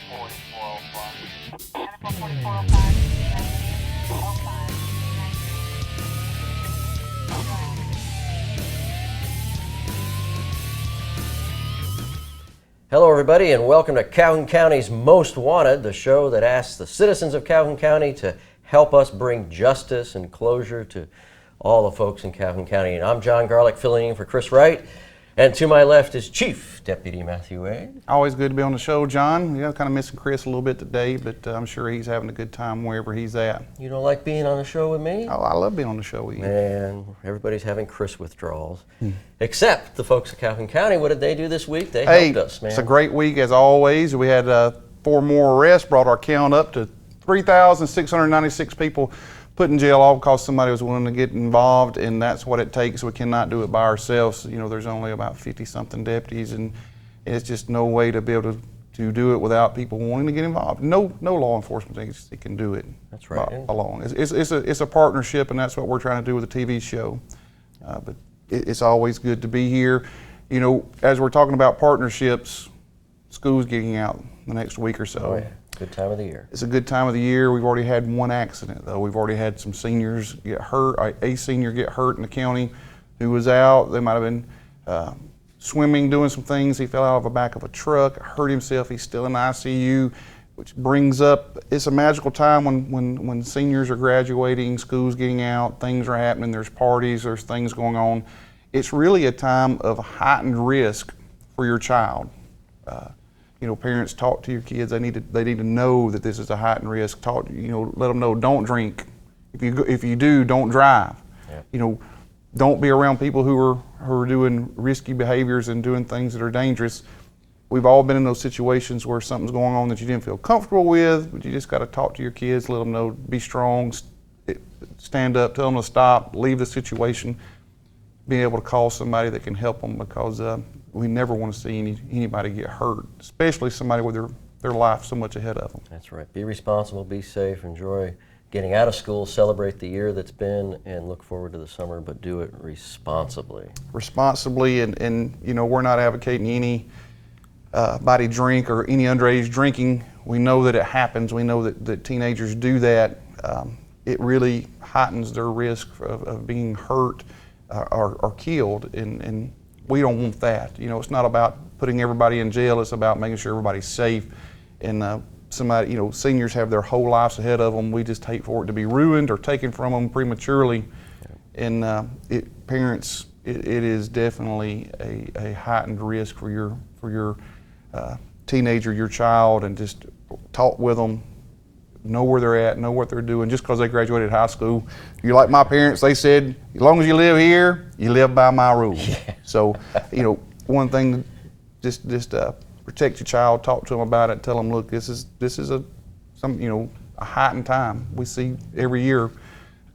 Hello everybody and welcome to Calhoun County's Most Wanted, the show that asks the citizens of Calhoun County to help us bring justice and closure to all the folks in Calhoun County. And I'm John Garlick, filling in for Chris Wright. And to my left is Chief Deputy Matthew Wade. Always good to be on the show, John. Yeah, kind of missing Chris a little bit today, but I'm sure he's having a good time wherever he's at. You don't like being on the show with me? Oh, I love being on the show with you. Man, everybody's having Chris withdrawals. Except the folks of Calhoun County. What did they do this week? They helped us, man. It's a great week as always. We had 4 more arrests, brought our count up to 3,696 people put in jail all because somebody was willing to get involved, and that's what it takes. We cannot do it by ourselves. You know, there's only about 50-something deputies, and it's just no way to be able to do it without people wanting to get involved. No law enforcement agency can do it. That's right. Alone. It's a partnership, and that's what we're trying to do with the TV show. But it's always good to be here. You know, as we're talking about partnerships, school's getting out the next week or so. Oh, yeah. Good time of the year. It's a good time of the year. We've already had one accident, though. We've already had some seniors get hurt. A senior get hurt in the county who was out. They might have been swimming, doing some things. He fell out of the back of a truck, hurt himself. He's still in the ICU, which brings up, it's a magical time when seniors are graduating, school's getting out, things are happening, there's parties, there's things going on. It's really a time of heightened risk for your child. You know, parents, talk to your kids. They need to know that this is a heightened risk. Let them know, don't drink. If you do, don't drive. Yeah. You know, don't be around people who are doing risky behaviors and doing things that are dangerous. We've all been in those situations where something's going on that you didn't feel comfortable with, but you just got to talk to your kids, let them know, be strong, stand up, tell them to stop, leave the situation, being able to call somebody that can help them, because we never want to see anybody get hurt, especially somebody with their life so much ahead of them. That's right. Be responsible, be safe, enjoy getting out of school, celebrate the year that's been, and look forward to the summer, but do it responsibly. Responsibly, and you know, we're not advocating any body drink or any underage drinking. We know that it happens. We know that teenagers do that. It really heightens their risk of being hurt or killed, and we don't want that. You know, it's not about putting everybody in jail. It's about making sure everybody's safe. And somebody, you know, seniors have their whole lives ahead of them. We just hate for it to be ruined or taken from them prematurely. And parents, it is definitely a heightened risk for your teenager, your child, and just talk with them. Know where they're at, know what they're doing. Just because they graduated high school, you're like my parents. They said, as long as you live here, you live by my rules. Yeah. So, you know, one thing, just protect your child. Talk to them about it. Tell them, look, this is a heightened time. We see every year a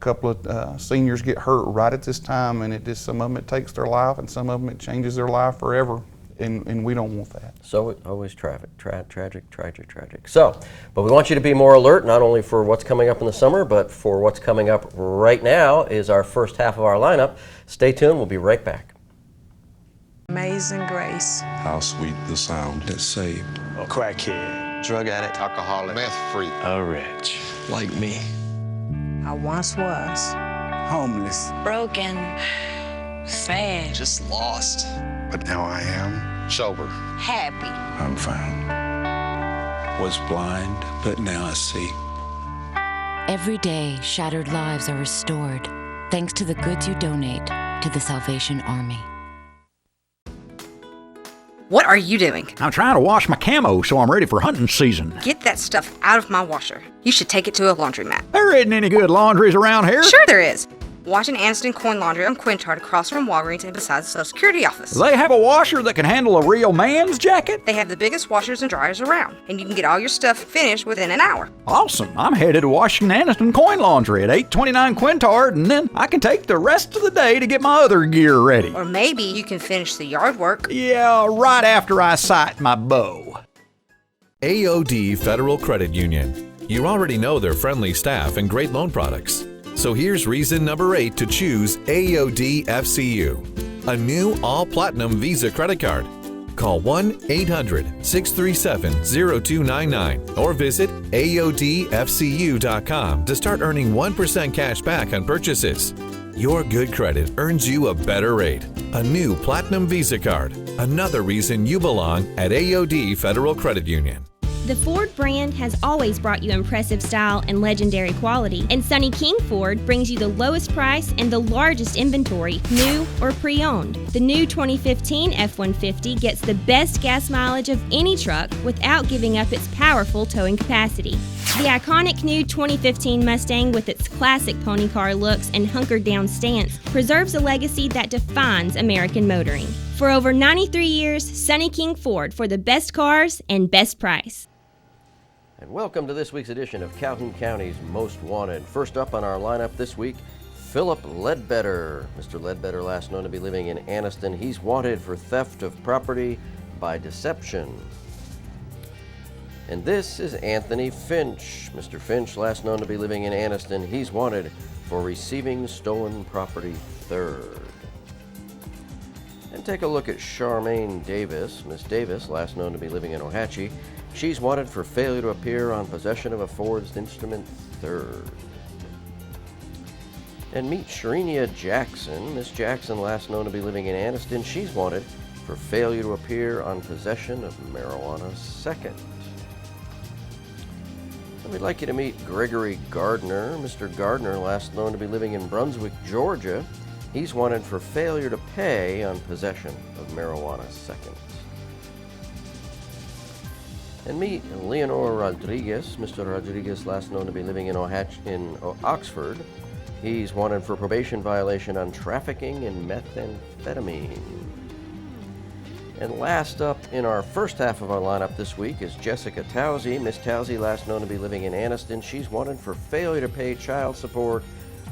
couple of seniors get hurt right at this time, and some of them it takes their life, and some of them it changes their life forever. And we don't want that. So always tragic. So, but we want you to be more alert, not only for what's coming up in the summer, but for what's coming up right now is our first half of our lineup. Stay tuned, we'll be right back. Amazing grace. How sweet the sound that saved a crackhead, drug addict, alcoholic, meth freak, a wretch like me. I once was homeless, broken, sad, just lost. But now I am sober, happy, I'm found. Was blind, but now I see. Every day, shattered lives are restored thanks to the goods you donate to the Salvation Army. What are you doing? I'm trying to wash my camo so I'm ready for hunting season. Get that stuff out of my washer. You should take it to a laundromat. There isn't any good laundries around here. Sure there is. Washington Aniston Coin Laundry on Quintard across from Walgreens and beside the Social Security office. They have a washer that can handle a real man's jacket? They have the biggest washers and dryers around, and you can get all your stuff finished within an hour. Awesome. I'm headed to Washington Aniston Coin Laundry at 829 Quintard, and then I can take the rest of the day to get my other gear ready. Or maybe you can finish the yard work. Yeah, right after I sight my bow. AOD Federal Credit Union. You already know their friendly staff and great loan products. So here's reason number 8 to choose AOD FCU, a new all-platinum Visa credit card. Call 1-800-637-0299 or visit AODFCU.com to start earning 1% cash back on purchases. Your good credit earns you a better rate, a new Platinum Visa card, another reason you belong at AOD Federal Credit Union. The Ford brand has always brought you impressive style and legendary quality, and Sonny King Ford brings you the lowest price and the largest inventory, new or pre-owned. The new 2015 F-150 gets the best gas mileage of any truck without giving up its powerful towing capacity. The iconic new 2015 Mustang, with its classic pony car looks and hunkered down stance, preserves a legacy that defines American motoring. For over 93 years, Sonny King Ford, for the best cars and best price. And welcome to this week's edition of Calhoun County's Most Wanted. First up on our lineup this week, Philip Ledbetter. Mr. Ledbetter, last known to be living in Anniston. He's wanted for theft of property by deception. And this is Anthony Finch. Mr. Finch, last known to be living in Anniston. He's wanted for receiving stolen property third. And take a look at Charmaine Davis. Miss Davis, last known to be living in Ohatchee. She's wanted for failure to appear on possession of a forged instrument third. And meet Sherenia Jackson. Miss Jackson, last known to be living in Anniston. She's wanted for failure to appear on possession of marijuana second. And we'd like you to meet Gregory Gardner. Mr. Gardner, last known to be living in Brunswick, Georgia. He's wanted for failure to pay on possession of marijuana second. And meet Leonor Rodriguez. Mr. Rodriguez, last known to be living in Oxford. He's wanted for probation violation on trafficking in methamphetamine. And last up in our first half of our lineup this week is Jessica Towsey. Miss Towsey, last known to be living in Anniston. She's wanted for failure to pay child support,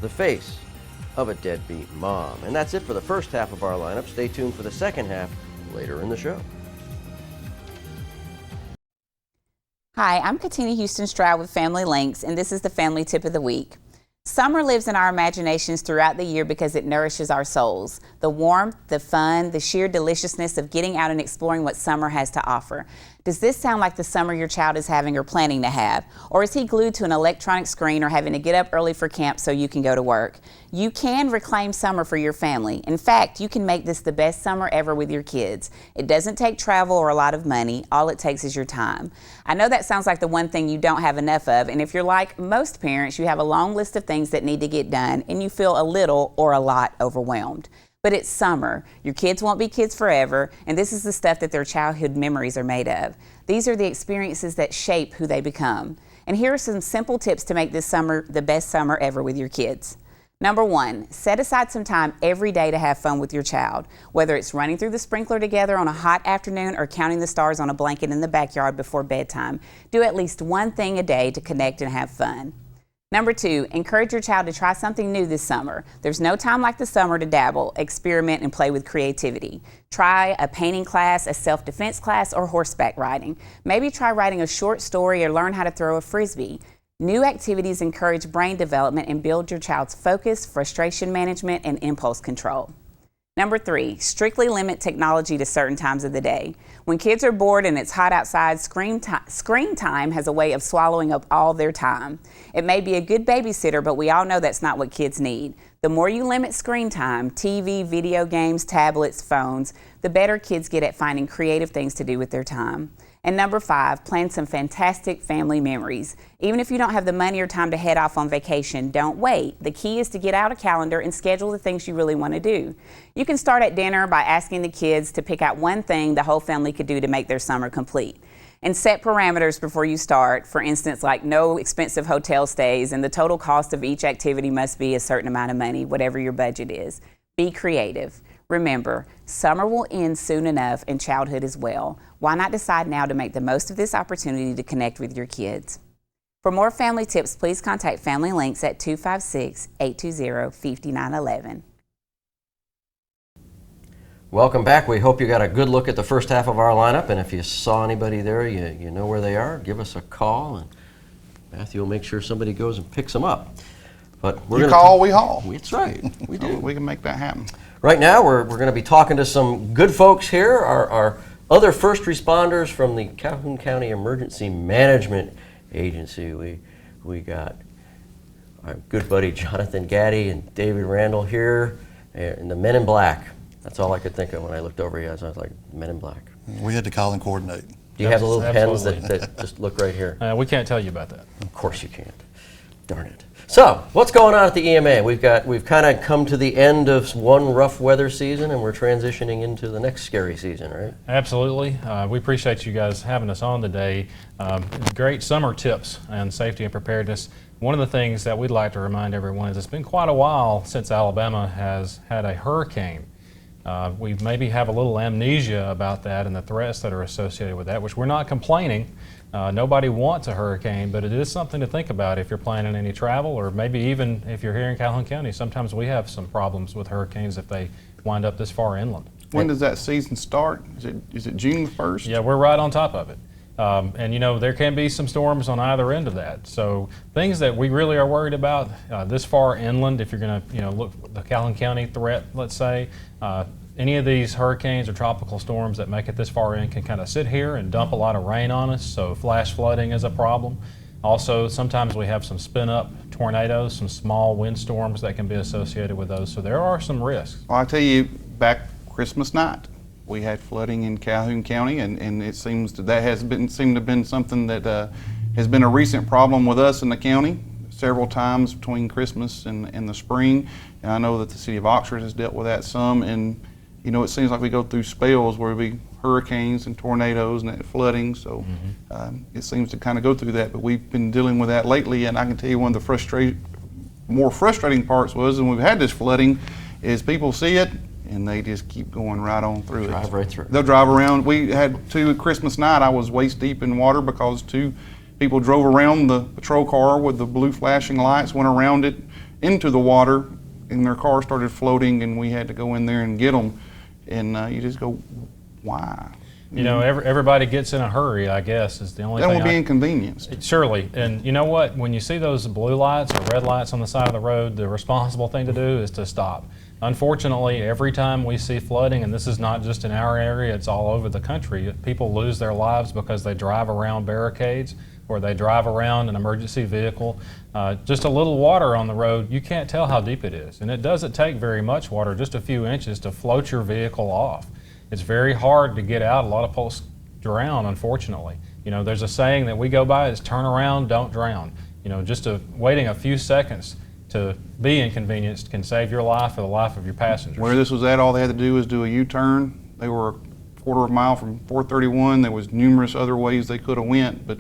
the face of a deadbeat mom. And that's it for the first half of our lineup. Stay tuned for the second half later in the show. Hi, I'm Katina Houston Stroud with Family Links, and this is the Family Tip of the Week. Summer lives in our imaginations throughout the year because it nourishes our souls. The warmth, the fun, the sheer deliciousness of getting out and exploring what summer has to offer. Does this sound like the summer your child is having or planning to have? Or is he glued to an electronic screen or having to get up early for camp so you can go to work? You can reclaim summer for your family. In fact, you can make this the best summer ever with your kids. It doesn't take travel or a lot of money. All it takes is your time. I know that sounds like the one thing you don't have enough of, and if you're like most parents, you have a long list of things that need to get done and you feel a little or a lot overwhelmed. But it's summer. Your kids won't be kids forever, and this is the stuff that their childhood memories are made of. These are the experiences that shape who they become. And here are some simple tips to make this summer the best summer ever with your kids. Number one, set aside some time every day to have fun with your child. Whether it's running through the sprinkler together on a hot afternoon or counting the stars on a blanket in the backyard before bedtime, do at least one thing a day to connect and have fun. Number two, encourage your child to try something new this summer. There's no time like the summer to dabble, experiment, and play with creativity. Try a painting class, a self-defense class, or horseback riding. Maybe try writing a short story or learn how to throw a frisbee. New activities encourage brain development and build your child's focus, frustration management, and impulse control. Number three, strictly limit technology to certain times of the day. When kids are bored and it's hot outside, screen time has a way of swallowing up all their time. It may be a good babysitter, but we all know that's not what kids need. The more you limit screen time, TV, video games, tablets, phones, the better kids get at finding creative things to do with their time. And number five, plan some fantastic family memories. Even if you don't have the money or time to head off on vacation, don't wait. The key is to get out a calendar and schedule the things you really want to do. You can start at dinner by asking the kids to pick out one thing the whole family could do to make their summer complete. And set parameters before you start. For instance, like no expensive hotel stays, and the total cost of each activity must be a certain amount of money, whatever your budget is. Be creative. Remember, summer will end soon enough and childhood as well. Why not decide now to make the most of this opportunity to connect with your kids? For more family tips, please contact Family Links at 256-820-5911. Welcome back. We hope you got a good look at the first half of our lineup, and if you saw anybody there, you know where they are. Give us a call, and Matthew will make sure somebody goes and picks them up. But we haul. That's right. We do. We can make that happen. Right now, we're going to be talking to some good folks here. Our other first responders from the Calhoun County Emergency Management Agency. We got our good buddy Jonathan Gaddy and David Randall here, and the Men in Black. That's all I could think of when I looked over you guys. I was like, Men in Black. We had to call and coordinate. Do you have the little pens that just look right here? We can't tell you about that. Of course you can't. Darn it. So, what's going on at the EMA? We've kind of come to the end of one rough weather season, and we're transitioning into the next scary season, right? Absolutely. We appreciate you guys having us on today. Great summer tips on safety and preparedness. One of the things that we'd like to remind everyone is it's been quite a while since Alabama has had a hurricane. We maybe have a little amnesia about that and the threats that are associated with that, which we're not complaining. Nobody wants a hurricane, but it is something to think about if you're planning any travel, or maybe even if you're here in Calhoun County. Sometimes we have some problems with hurricanes if they wind up this far inland. When does that season start? Is it June 1st? Yeah, we're right on top of it. And you know, there can be some storms on either end of that. So things that we really are worried about this far inland, if you're going to, you know, look at the Calhoun County threat, let's say, any of these hurricanes or tropical storms that make it this far in can kind of sit here and dump a lot of rain on us, so flash flooding is a problem. Also, sometimes we have some spin-up tornadoes, some small windstorms that can be associated with those, so there are some risks. Well, I'll tell you, back Christmas night, we had flooding in Calhoun County, and it seems that seemed to have been something that has been a recent problem with us in the county several times between Christmas and the spring. And I know that the city of Oxford has dealt with that some, and you know, it seems like we go through spells where we hurricanes and tornadoes and flooding, so it seems to kind of go through that, but we've been dealing with that lately. And I can tell you one of the more frustrating parts was, when we've had this flooding, is people see it and they just keep going right on through it. Drive right through. They'll drive around. We had two Christmas night, I was waist deep in water because two people drove around the patrol car with the blue flashing lights, went around it into the water, and their car started floating, and we had to go in there and get them. And you just go, why? You know, everybody gets in a hurry, I guess, is the only thing. That will be inconvenienced. Surely. And you know what? When you see those blue lights or red lights on the side of the road, the responsible thing to do is to stop. Unfortunately, every time we see flooding, and this is not just in our area, it's all over the country, people lose their lives because they drive around barricades or they drive around an emergency vehicle. Just a little water on the road, you can't tell how deep it is. And it doesn't take very much water, just a few inches, to float your vehicle off. It's very hard to get out. A lot of folks drown, unfortunately. You know, there's a saying that we go by, is turn around, don't drown. You know, just waiting a few seconds to be inconvenienced can save your life or the life of your passengers. Where this was at, all they had to do was do a U-turn. They were a quarter of a mile from 431. There was numerous other ways they could have went, but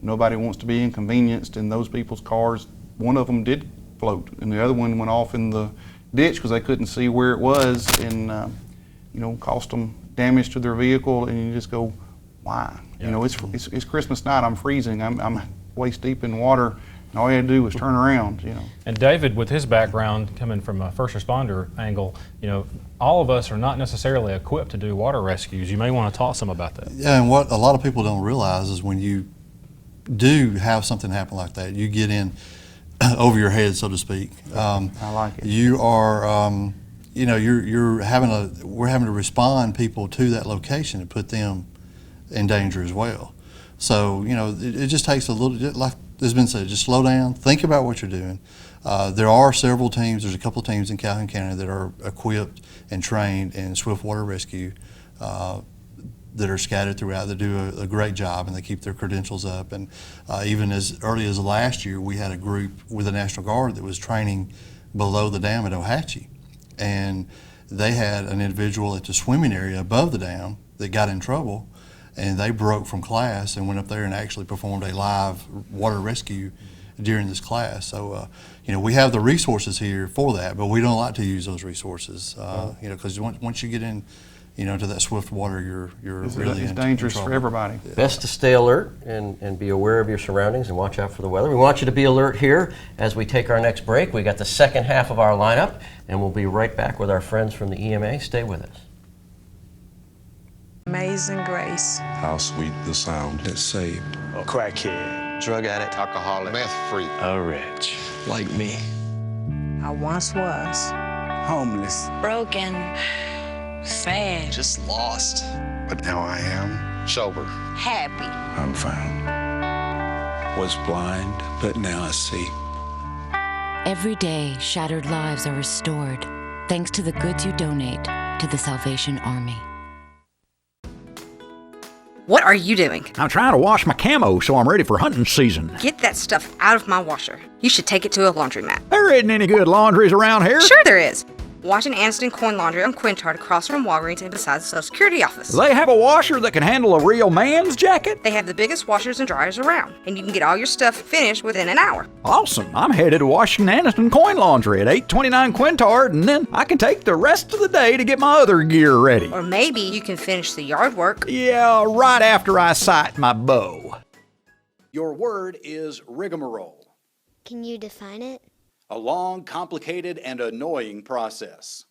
nobody wants to be inconvenienced, and those people's cars, one of them did float, and the other one went off in the ditch because they couldn't see where it was, and you know, cost them damage to their vehicle. And you just go, why? Yeah. You know, it's Christmas night. I'm freezing. I'm waist deep in water. And all you had to do was turn around, you know. And David, with his background coming from a first responder angle, you know, all of us are not necessarily equipped to do water rescues. You may want to talk some about that. Yeah, and what a lot of people don't realize is when you do have something happen like that, you get in over your head, so to speak. I like it. You are, you know, we're having to respond people to that location and put them in danger as well. So, you know, it just takes a little, like has been said, just slow down, think about what you're doing. There are several teams, there's a couple of teams in Calhoun County that are equipped and trained in swift water rescue that are scattered throughout, that do a great job, and they keep their credentials up. And even as early as last year, we had a group with the National Guard that was training below the dam at Ohatchee. And they had an individual at the swimming area above the dam that got in trouble, and they broke from class and went up there and actually performed a live water rescue during this class. So, you know, we have the resources here for that, but we don't like to use those resources, you know, because once you get in, you know, to that swift water, you're really it's dangerous for everybody. Yeah. Best to stay alert and be aware of your surroundings and watch out for the weather. We want you to be alert here as we take our next break. We got the second half of our lineup, and we'll be right back with our friends from the EMA. Stay with us. Amazing grace. How sweet the sound that saved A crackhead, drug addict, alcoholic, meth freak, a wretch like me. I once was Homeless, Broken. Sad. just lost. but now I am sober. Happy. I'm found. Was blind, but now I see. Every day, shattered lives are restored thanks to the goods you donate to the Salvation Army. What are you doing? I'm trying to wash my camo so I'm ready for hunting season. Get that stuff out of my washer. You should take it to a laundromat. There isn't any good laundries around here. Sure there is. Washington Aniston Coin Laundry on Quintard across from Walgreens and beside the Social Security office. They have a washer that can handle a real man's jacket? They have the biggest washers and dryers around, and you can get all your stuff finished within an hour. Awesome. I'm headed to Washington Aniston Coin Laundry at 829 Quintard, and then I can take the rest of the day to get my other gear ready. Or maybe you can finish the yard work. Yeah, right after I sight my bow. Your word is rigmarole. Can you define it? A long, complicated, and annoying process.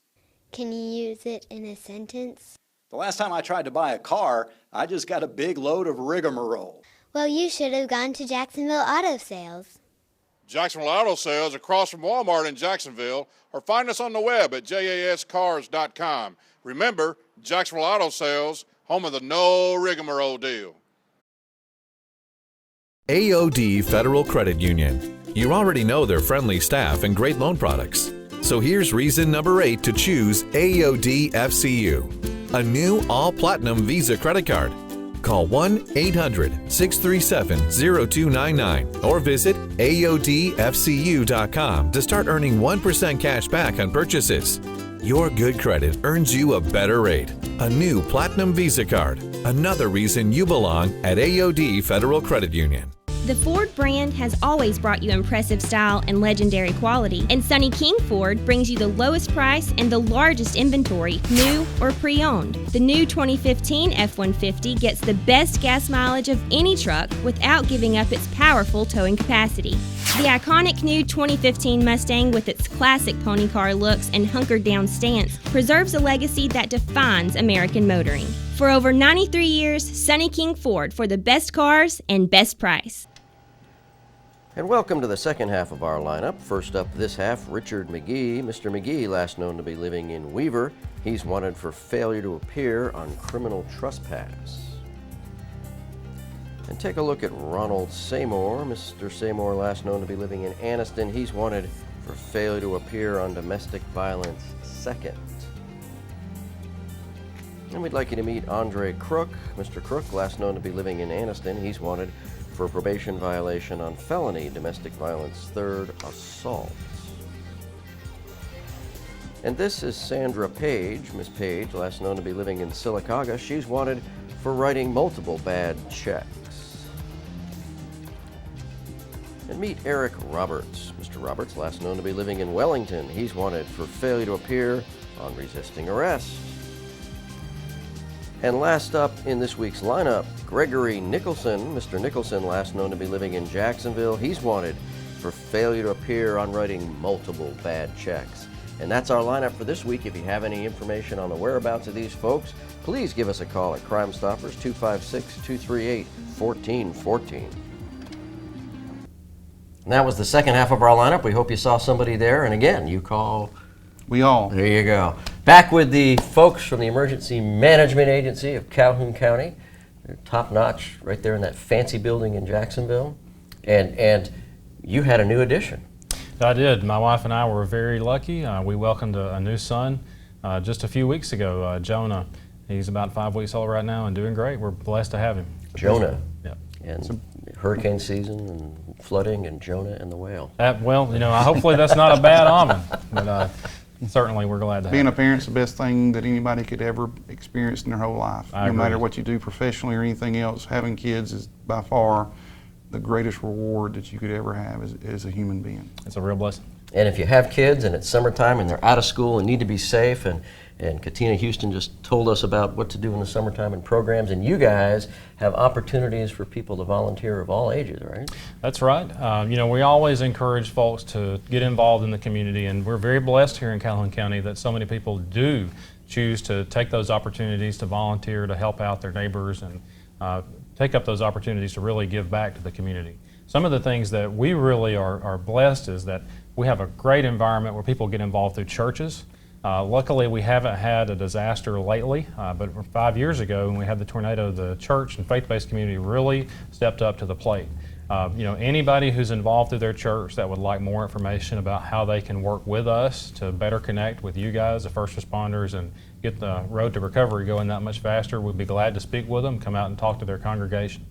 Can you use it in a sentence? The last time I tried to buy a car, I just got a big load of rigmarole. Well, you should have gone to Jacksonville Auto Sales. Jacksonville Auto Sales across from Walmart in Jacksonville, or find us on the web at jascars.com. Remember, Jacksonville Auto Sales, home of the no rigmarole deal. AOD Federal Credit Union. You already know their friendly staff and great loan products. So here's reason number 8 to choose AOD FCU, a new all-platinum Visa credit card. Call 1-800-637-0299 or visit AODFCU.com to start earning 1% cash back on purchases. Your good credit earns you a better rate. A new Platinum Visa card. Another reason you belong at AOD Federal Credit Union. The Ford brand has always brought you impressive style and legendary quality, and Sonny King Ford brings you the lowest price and the largest inventory, new or pre-owned. The new 2015 F-150 gets the best gas mileage of any truck without giving up its powerful towing capacity. The iconic new 2015 Mustang, with its classic pony car looks and hunkered down stance, preserves a legacy that defines American motoring. For over 93 years, Sonny King Ford, for the best cars and best price. And welcome to the second half of our lineup. First up this half, Richard McGee. Mr. McGee, last known to be living in Weaver. He's wanted for failure to appear on criminal trespass. And take a look at Ronald Seymour. Mr. Seymour, last known to be living in Anniston. He's wanted for failure to appear on domestic violence second. And we'd like you to meet Andre Crook. Mr. Crook, last known to be living in Anniston. He's wanted for a probation violation on felony domestic violence third assault. And this is Sandra Page. Miss Page, last known to be living in Sylacauga. She's wanted for writing multiple bad checks. And meet Eric Roberts. Mr. Roberts, last known to be living in Wellington. He's wanted for failure to appear on resisting arrest. And last up in this week's lineup, Gregory Nicholson. Mr. Nicholson, last known to be living in Jacksonville. He's wanted for failure to appear on writing multiple bad checks. And that's our lineup for this week. If you have any information on the whereabouts of these folks, please give us a call at Crime Stoppers, 256-238-1414. And that was the second half of our lineup. We hope you saw somebody there. And again, you call... We all. There you go. Back with the folks from the Emergency Management Agency of Calhoun County. They're top notch right there in that fancy building in Jacksonville. And you had a new addition. I did. My wife and I were very lucky. We welcomed a new son just a few weeks ago, Jonah. He's about 5 weeks old right now and doing great. We're blessed to have him. Jonah. Yeah. And hurricane season and flooding and Jonah and the whale. Well, you know, hopefully that's not a bad omen. But certainly we're glad to have Being him. a parent's the best thing that anybody could ever experience in their whole life. I No agree. matter what you do professionally or anything else, having kids is by far the greatest reward that you could ever have as a human being. It's a real blessing. And if you have kids and it's summertime and they're out of school and need to be safe, and Katina Houston just told us about what to do in the summertime and programs, and you guys have opportunities for people to volunteer of all ages, right? That's right. You know, we always encourage folks to get involved in the community, and we're very blessed here in Calhoun County that so many people do choose to take those opportunities to volunteer, to help out their neighbors, and take up those opportunities to really give back to the community. Some of the things that we really are blessed is that we have a great environment where people get involved through churches. Luckily, we haven't had a disaster lately, but 5 years ago when we had the tornado, the church and faith-based community really stepped up to the plate. Anybody who's involved through their church that would like more information about how they can work with us to better connect with you guys, the first responders, and get the road to recovery going that much faster, we'd be glad to speak with them, come out and talk to their congregation.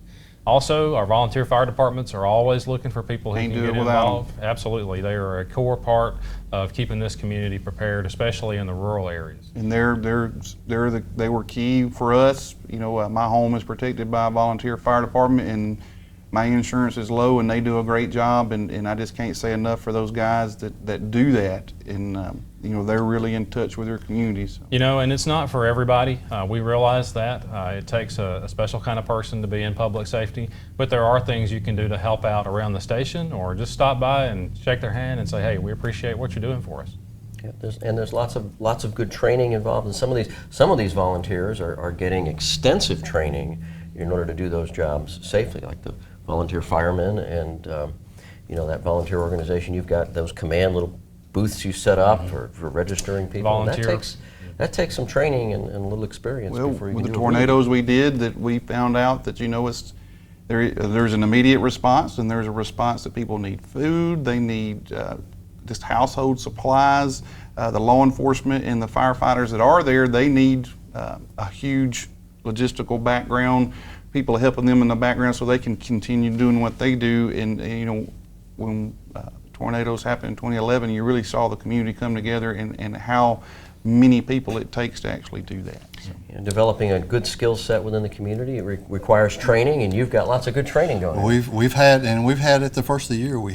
Also, our volunteer fire departments are always looking for people who can get involved. Absolutely, they are a core part of keeping this community prepared, especially in the rural areas. And they were key for us. My home is protected by a volunteer fire department, and my insurance is low, and they do a great job. And I just can't say enough for those guys that do that. And they're really in touch with their communities. And it's not for everybody. We realize that. It takes a special kind of person to be in public safety, but there are things you can do to help out around the station, or just stop by and shake their hand and say, hey, we appreciate what you're doing for us. Yeah, there's lots of good training involved, and some of these volunteers are getting extensive training in order to do those jobs safely, like the volunteer firemen and that volunteer organization. You've got those command little booths you set up for registering people. Volunteer. That takes some training and a little experience before you with can the do tornadoes we did, that we found out that there's an immediate response, and there's a response that people need food, they need just household supplies. The law enforcement and the firefighters that are there, they need a huge logistical background, people helping them in the background so they can continue doing what they do. And when tornadoes happened in 2011, you really saw the community come together and how many people it takes to actually do that. So. Developing a good skill set within the community, it requires training, and you've got lots of good training going on. We've had it the first of the year. We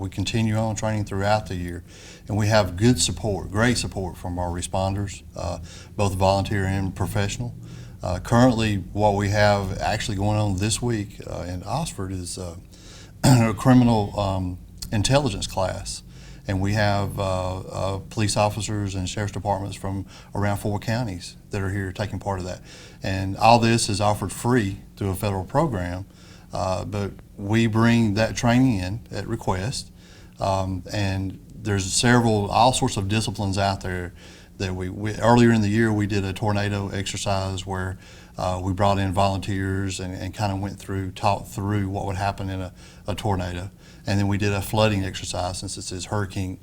continue on training throughout the year, and we have good support, great support from our responders, both volunteer and professional. Currently, what we have actually going on this week in Oxford is a criminal intelligence class. And we have police officers and sheriff's departments from around 4 counties that are here taking part of that. And all this is offered free through a federal program, but we bring that training in at request. And there's all sorts of disciplines out there that we earlier in the year we did a tornado exercise where we brought in volunteers and kind of talked through what would happen in a tornado. And then we did a flooding exercise, since this is Hurricane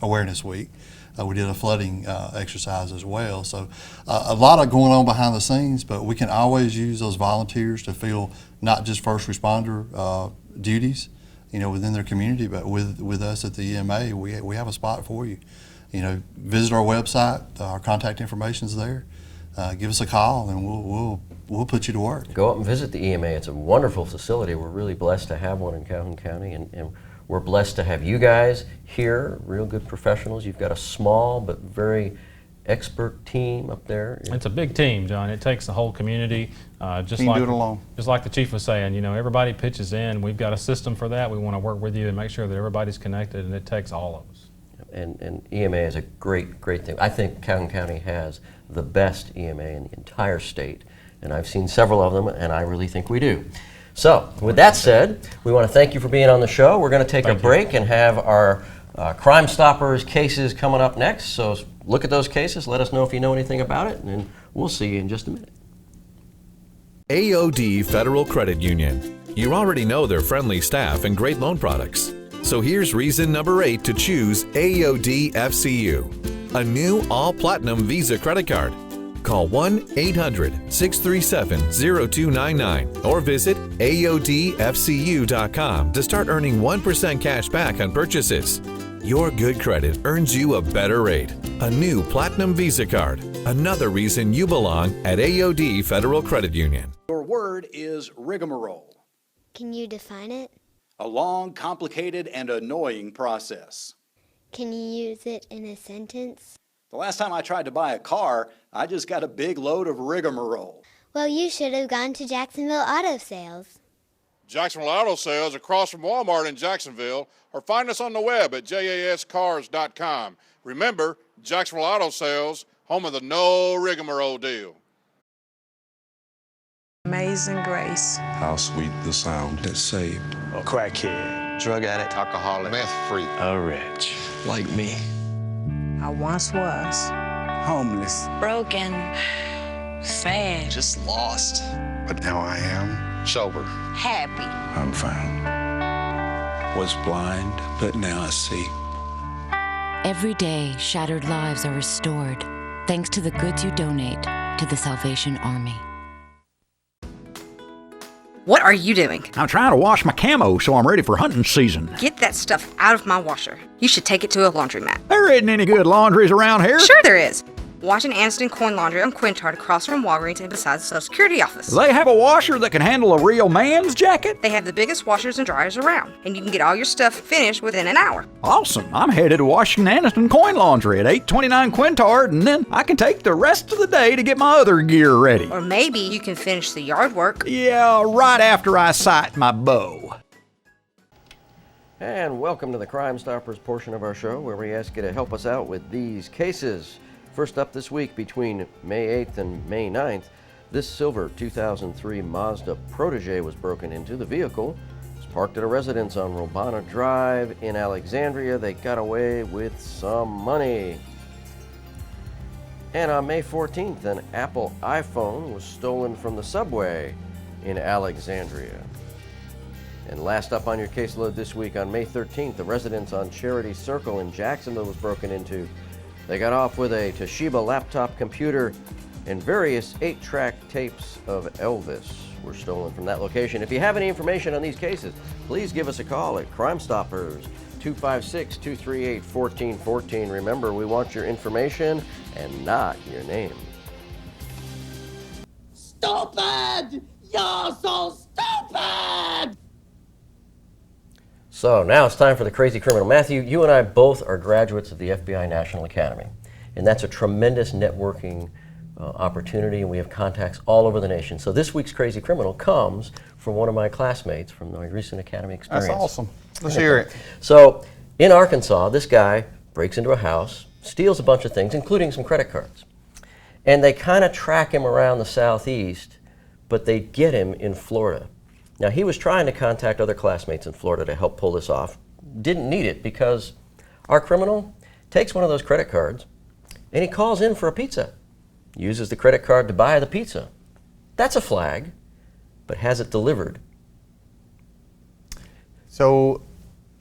Awareness Week. We did a flooding exercise as well. So a lot of going on behind the scenes, but we can always use those volunteers to fill not just first responder duties, within their community, but with us at the EMA, we have a spot for you. Visit our website. Our contact information is there. Give us a call, and we'll put you to work. Go up and visit the EMA. It's a wonderful facility. We're really blessed to have one in Calhoun County, and we're blessed to have you guys here, real good professionals. You've got a small but very expert team up there. It's a big team, John. It takes the whole community. Just do it alone. Just like the chief was saying, everybody pitches in. We've got a system for that. We want to work with you and make sure that everybody's connected, and it takes all of us. And EMA is a great thing. I think Calhoun County has the best EMA in the entire state, and I've seen several of them, and I really think we do. So, with that said, we want to thank you for being on the show. We're going to take a break and have our Crime Stoppers cases coming up next. So look at those cases, let us know if you know anything about it, and then we'll see you in just a minute. AOD Federal Credit Union. You already know their friendly staff and great loan products. So here's reason number 8 to choose AOD FCU, a new all-platinum Visa credit card. Call 1-800-637-0299 or visit AODFCU.com to start earning 1% cash back on purchases. Your good credit earns you a better rate. A new Platinum Visa card. Another reason you belong at AOD Federal Credit Union. Your word is rigmarole. Can you define it? A long, complicated, and annoying process. Can you use it in a sentence? The last time I tried to buy a car, I just got a big load of rigmarole. Well, you should have gone to Jacksonville Auto Sales. Jacksonville Auto Sales across from Walmart in Jacksonville, or find us on the web at jascars.com. Remember, Jacksonville Auto Sales, home of the no rigmarole deal. Amazing grace. How sweet the sound that saved A crackhead, drug addict, alcoholic, meth freak, a wretch like me. I once was. Homeless. Broken. Sad. Just lost. But now I am sober. Happy. I'm found. Was blind, but now I see. Every day, shattered lives are restored thanks to the goods you donate to the Salvation Army. What are you doing? I'm trying to wash my camo so I'm ready for hunting season. Get that stuff out of my washer. You should take it to a laundromat. There isn't any good laundries around here. Sure there is. Washington Anderson Coin Laundry on Quintard across from Walgreens and beside the Social Security office. They have a washer that can handle a real man's jacket? They have the biggest washers and dryers around, and you can get all your stuff finished within an hour. Awesome. I'm headed to Washington Anderson Coin Laundry at 829 Quintard, and then I can take the rest of the day to get my other gear ready. Or maybe you can finish the yard work. Yeah, right after I sight my bow. And welcome to the Crime Stoppers portion of our show, where we ask you to help us out with these cases. First up this week, between May 8th and May 9th, this silver 2003 Mazda Protege was broken into. The vehicle was parked at a residence on Robana Drive in Alexandria. They got away with some money. And on May 14th, an Apple iPhone was stolen from the subway in Alexandria. And last up on your caseload this week, on May 13th, the residence on Charity Circle in Jacksonville was broken into. They got off with a Toshiba laptop computer, and various 8-track tapes of Elvis were stolen from that location. If you have any information on these cases, please give us a call at Crime Stoppers, 256-238-1414. Remember, we want your information and not your name. Stupid! You're so stupid! So now it's time for the Crazy Criminal. Matthew, you and I both are graduates of the FBI National Academy, and that's a tremendous networking opportunity, and we have contacts all over the nation. So this week's Crazy Criminal comes from one of my classmates from my recent Academy experience. That's awesome. Let's hear it. So in Arkansas, this guy breaks into a house, steals a bunch of things, including some credit cards, and they kind of track him around the southeast, but they get him in Florida. Now, he was trying to contact other classmates in Florida to help pull this off. Didn't need it because our criminal takes one of those credit cards and he calls in for a pizza. Uses the credit card to buy the pizza. That's a flag, but has it delivered. So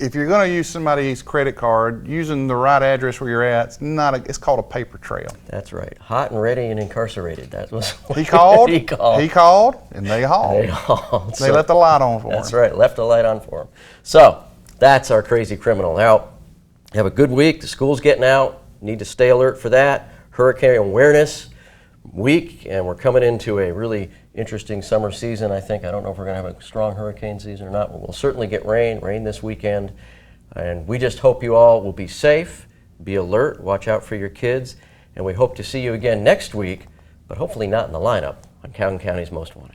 if you're going to use somebody's credit card, using the right address where you're at, it's called a paper trail. That's right. Hot and ready and incarcerated. That was he called. He called. He called, and they hauled. They hauled. They left the light on for him. That's right. Left the light on for him. So that's our Crazy Criminal. Now, have a good week. The school's getting out. Need to stay alert for that. Hurricane Awareness Week, and we're coming into a really interesting summer season, I think. I don't know if we're going to have a strong hurricane season or not, but we'll certainly get rain this weekend. And we just hope you all will be safe, be alert, watch out for your kids, and we hope to see you again next week, but hopefully not in the lineup on Calhoun County's Most Wanted.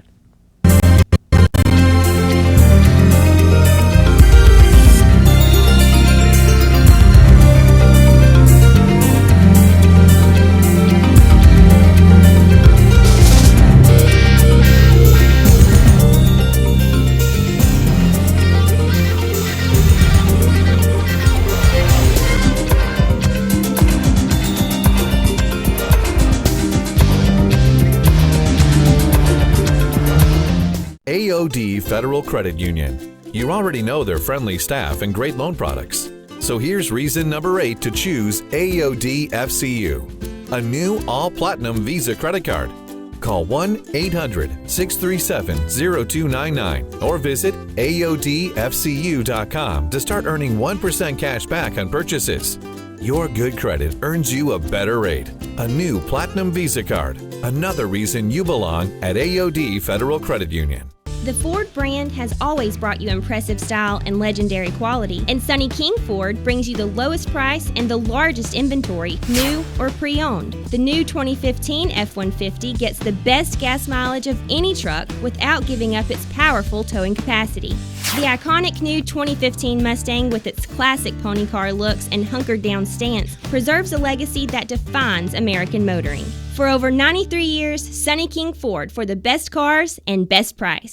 AOD Federal Credit Union. You already know their friendly staff and great loan products. So here's reason number 8 to choose AOD FCU, a new all-platinum Visa credit card. Call 1-800-637-0299 or visit AODFCU.com to start earning 1% cash back on purchases. Your good credit earns you a better rate. A new Platinum Visa card. Another reason you belong at AOD Federal Credit Union. The Ford brand has always brought you impressive style and legendary quality, and Sonny King Ford brings you the lowest price and the largest inventory, new or pre-owned. The new 2015 F-150 gets the best gas mileage of any truck without giving up its powerful towing capacity. The iconic new 2015 Mustang, with its classic pony car looks and hunkered down stance, preserves a legacy that defines American motoring. For over 93 years, Sonny King Ford, for the best cars and best price.